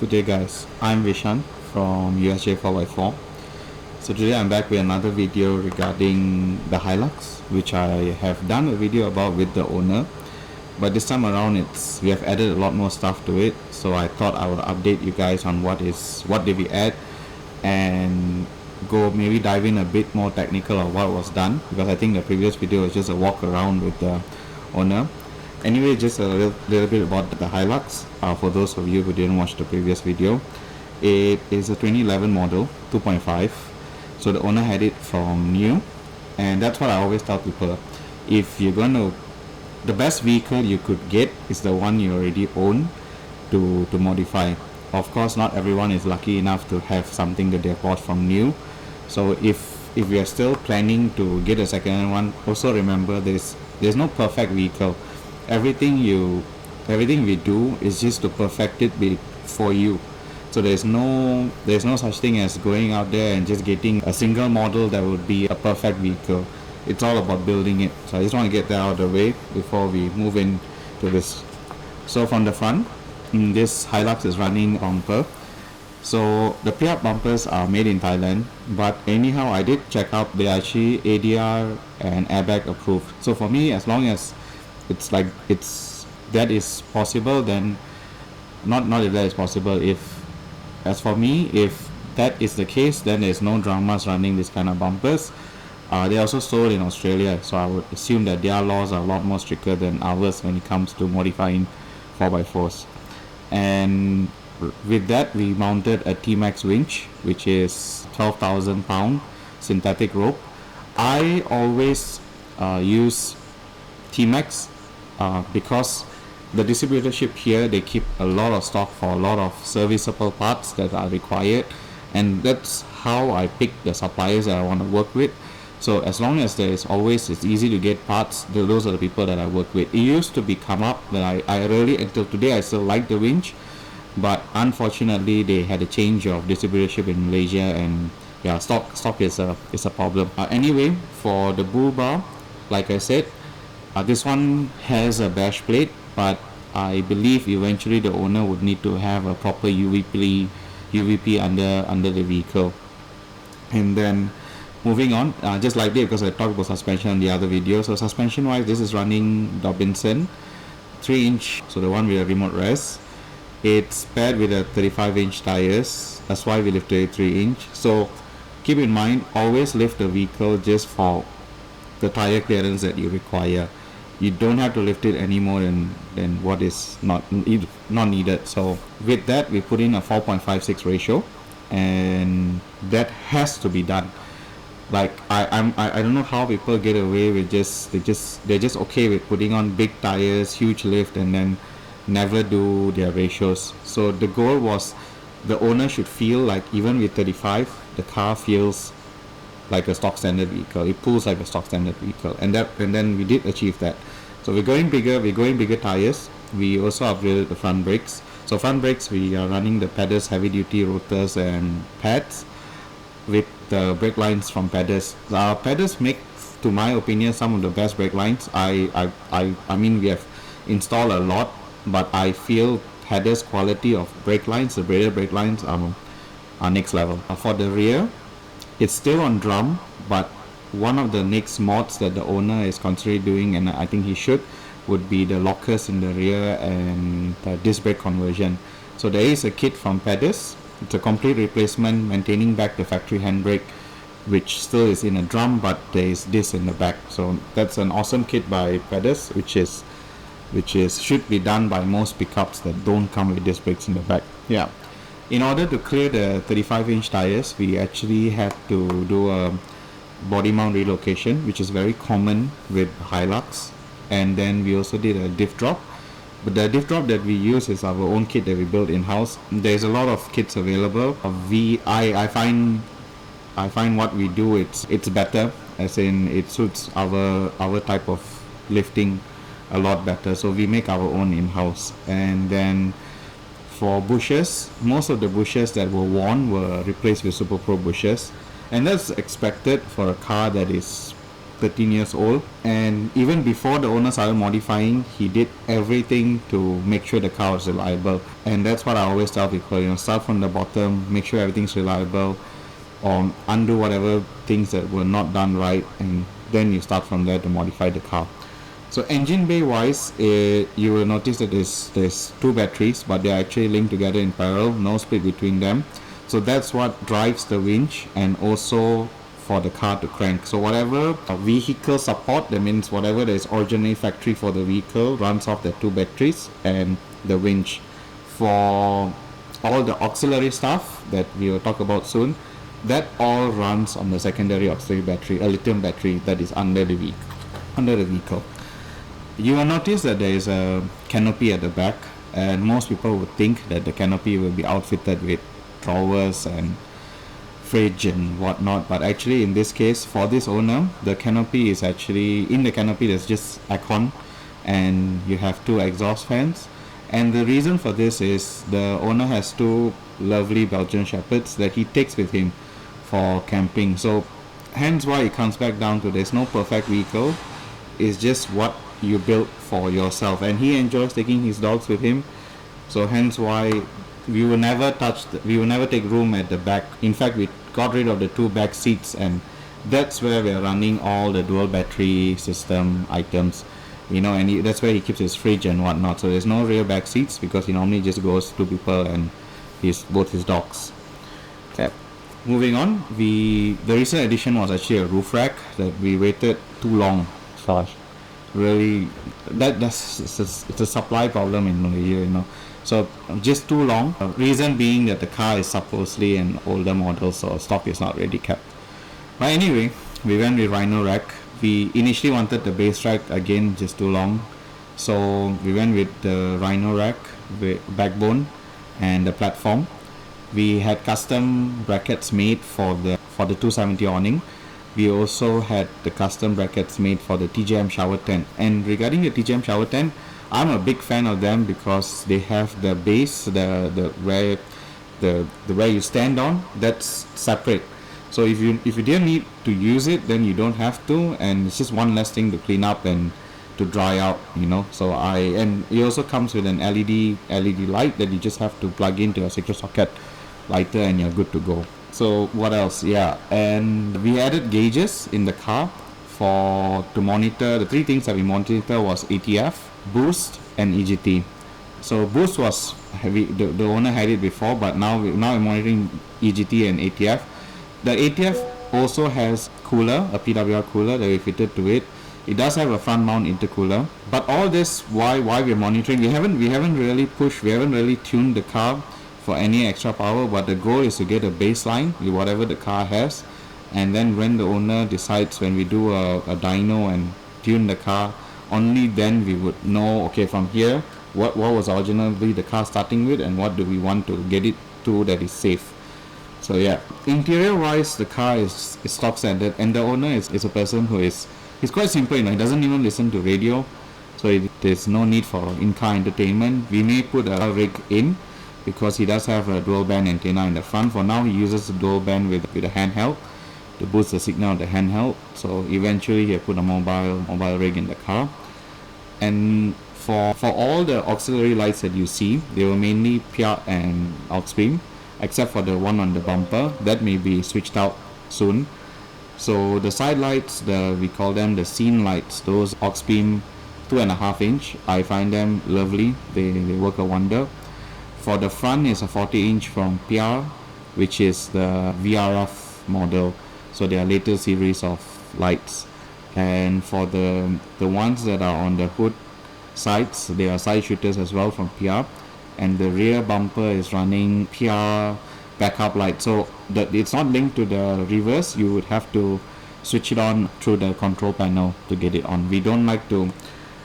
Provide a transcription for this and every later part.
Good day guys, I'm Vishan from USJ 4x4. So today I'm back with another video regarding the Hilux, which I have done a video about with the owner, but this time around we have added a lot more stuff to it. So I thought I would update you guys on what did we add, and go maybe dive in a bit more technical of what was done, because I think the previous video was just a walk around with the owner. Anyway, just a little bit about the Hilux, for those of you who didn't watch the previous video. It is a 2011 model 2.5, so the owner had it from new, and that's what I always tell people. If you're gonna, the best vehicle you could get is the one you already own to modify. Of course, not everyone is lucky enough to have something that they bought from new. So if you are still planning to get a second-hand one, also remember there's no perfect vehicle. Everything we do is just to perfect it for you. So there's no such thing as going out there and just getting a single model that would be a perfect vehicle. It's all about building it. So I just want to get that out of the way before we move into this. So from the front, this Hilux is running bumper. So the PIAK bumpers are made in Thailand, but anyhow I did check out, they're actually ADR and airbag approved. So for me, as long as that is possible, then not if that is possible, as for me, if that is the case, then there's no dramas running this kind of bumpers. They also sold in Australia, so I would assume that their laws are a lot more stricter than ours when it comes to modifying 4x4s. And with that, we mounted a T-Max winch, which is 12,000 pound synthetic rope. I always use T-Max because the distributorship here, they keep a lot of stock for a lot of serviceable parts that are required, and that's how I pick the suppliers that I want to work with. So as long as it's easy to get parts, those are the people that I work with. It used to be come up that I really, until today, I still like the winch, but unfortunately they had a change of distributorship in Malaysia, and yeah, stock is a problem. Anyway, for the bull bar, like I said, this one has a bash plate, but I believe eventually the owner would need to have a proper UVP under the vehicle. And then moving on, just like that, because I talked about suspension in the other video. So suspension wise, this is running Dobinson 3-inch, so the one with a remote rest. It's paired with a 35-inch tires. That's why we lifted 3-inch. So keep in mind, always lift the vehicle just for the tire clearance that you require. You don't have to lift it any more than what is not needed. So with that, we put in a 4.56 ratio, and that has to be done. Like I don't know how people get away with they're just okay with putting on big tires, huge lift, and then never do their ratios. So the goal was the owner should feel like even with 35, the car feels like a stock standard vehicle. It pulls like a stock standard vehicle, and then we did achieve that. So we're going bigger tires. We also upgraded the front brakes. So front brakes, we are running the Pedus heavy duty rotors and pads with the brake lines from Pedus. Pedus make, to my opinion, some of the best brake lines. I mean, we have installed a lot, but I feel Pedus quality of brake lines, the braided brake lines, are next level. For the rear, it's still on drum, but one of the next mods that the owner is considering doing, and I think he should, would be the lockers in the rear and the disc brake conversion. So there is a kit from Pedus. It's a complete replacement, maintaining back the factory handbrake, which still is in a drum, but there is disc in the back. So that's an awesome kit by Pedus, which should be done by most pickups that don't come with disc brakes in the back. Yeah. In order to clear the 35-inch tires, we actually had to do a body mount relocation, which is very common with Hilux. And then we also did a diff drop. But the diff drop that we use is our own kit that we built in-house. There's a lot of kits available. I find what we do, it's better, as in it suits our type of lifting a lot better. So we make our own in-house. And then for bushes, most of the bushes that were worn were replaced with Super Pro bushes, and that's expected for a car that is 13 years old, and even before the owner started modifying, he did everything to make sure the car was reliable. And that's what I always tell people, start from the bottom, make sure everything's reliable, or undo whatever things that were not done right, and then you start from there to modify the car. So engine bay wise, you will notice that there's two batteries, but they're actually linked together in parallel, no split between them. So that's what drives the winch, and also for the car to crank. So whatever vehicle support, that means whatever that is originally factory for the vehicle, runs off the two batteries and the winch. For all the auxiliary stuff that we will talk about soon, that all runs on the secondary auxiliary battery, a lithium battery that is under the vehicle. You will notice that there is a canopy at the back, and most people would think that the canopy will be outfitted with drawers and fridge and whatnot, but actually in this case, for this owner, the canopy is actually, in the canopy there's just aircon, and you have two exhaust fans. And the reason for this is the owner has two lovely Belgian Shepherds that he takes with him for camping. So hence why it comes back down to there's no perfect vehicle, it's just what you built for yourself, and he enjoys taking his dogs with him. So hence why we will never take room at the back. In fact, we got rid of the two back seats, and that's where we're running all the dual battery system items, and that's where he keeps his fridge and whatnot. So there's no rear back seats because he normally just goes two people and both his dogs. Okay. Moving on, the recent addition was actually a roof rack that we waited too long. Really, it's a supply problem in Malaysia, So just too long. Reason being that the car is supposedly an older model, so stock is not really kept. But anyway, we went with Rhino rack. We initially wanted the base rack, again just too long. So we went with the Rhino rack, with backbone and the platform. We had custom brackets made for the 270 awning. We also had the custom brackets made for the TJM shower tent. And regarding the TJM shower tent, I'm a big fan of them because they have the base, the where you stand on, that's separate. So if you didn't need to use it, then you don't have to, and it's just one less thing to clean up and to dry out, So and it also comes with an LED light that you just have to plug into a secret socket lighter, and you're good to go. So what else? Yeah, and we added gauges in the car to monitor. The three things that we monitor was ATF, boost, and EGT. So boost was heavy. The owner had it before, but now we're monitoring EGT and ATF. The ATF also has cooler, a PWR cooler that we fitted to it. It does have a front mount intercooler. But all this, why we're monitoring? We haven't really pushed. We haven't really tuned the car for any extra power, but the goal is to get a baseline with whatever the car has, and then when the owner decides, when we do a dyno and tune the car, only then we would know, okay, from here what was originally the car starting with, and what do we want to get it to that is safe. So yeah, interior wise, the car is stock standard, and the owner is a person who he's quite simple, he doesn't even listen to radio, so there's no need for in-car entertainment. We may put a rig in because he does have a dual band antenna in the front. For now, he uses the dual band with a handheld to boost the signal of the handheld. So eventually he put a mobile rig in the car. And for all the auxiliary lights that you see, they were mainly PIAK and aux beam, except for the one on the bumper that may be switched out soon. So the side lights, we call them the scene lights, those aux beam 2.5 inch, I find them lovely. They work a wonder. For the front is a 40 inch from PR, which is the VRF model, so their latest series of lights. And for the ones that are on the hood sides, they are side shooters as well from PR, and the rear bumper is running PR backup light. So it's not linked to the reverse. You would have to switch it on through the control panel to get it on. We don't like to.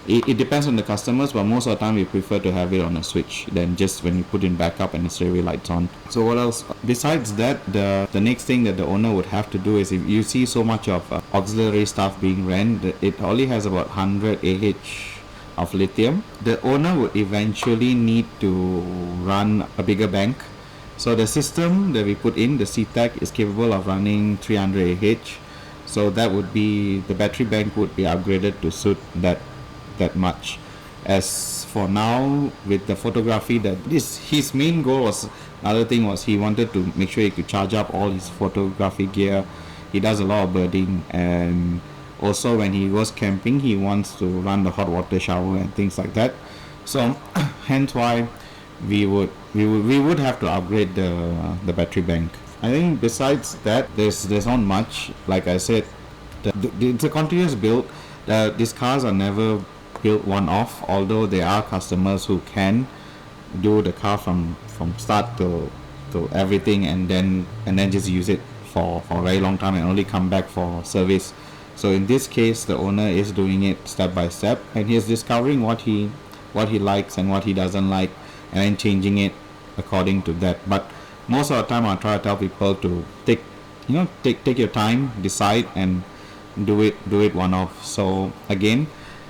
It depends on the customers, but most of the time we prefer to have it on a switch than just when you put in backup and it's really lights on. So what else? Besides that, the next thing that the owner would have to do is, if you see so much of auxiliary stuff being ran, it only has about 100 AH of lithium. The owner would eventually need to run a bigger bank. So the system that we put in, the CTEC, is capable of running 300 AH. So that would be, the battery bank would be upgraded to suit that much. As for now, with the photography, that this his main goal was, another thing was, he wanted to make sure he could charge up all his photography gear. He does a lot of birding, and also when he goes camping, he wants to run the hot water shower and things like that. So hence why we would have to upgrade the battery bank. I think besides that, there's not much. Like I said, it's a continuous build. These cars are never built one off. Although there are customers who can do the car from start to everything, and then just use it for a very long time and only come back for service. So in this case, the owner is doing it step by step, and he's discovering what he likes and what he doesn't like, and then changing it according to that. But most of the time, I try to tell people to take your time, decide, and do it one off. So again,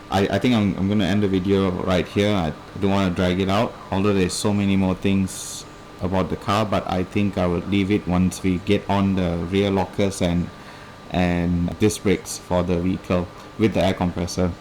I think I'm going to end the video right here. I don't want to drag it out, although there's so many more things about the car, but I think I will leave it once we get on the rear lockers and disc brakes for the vehicle with the air compressor.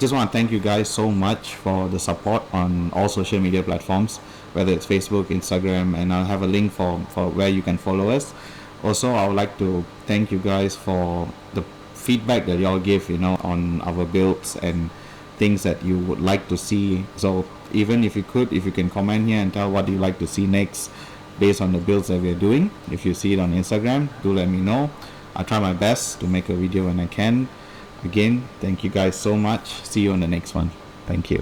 Just want to thank you guys so much for the support on all social media platforms, whether it's Facebook, Instagram, and I'll have a link for where you can follow us. Also, I would like to thank you guys for the feedback that y'all give, on our builds and things that you would like to see. So even if you can comment here and tell what you like to see next based on the builds that we're doing. If you see it on Instagram, do let me know. I'll try my best to make a video when I can. Again, thank you guys so much. See you on the next one. Thank you.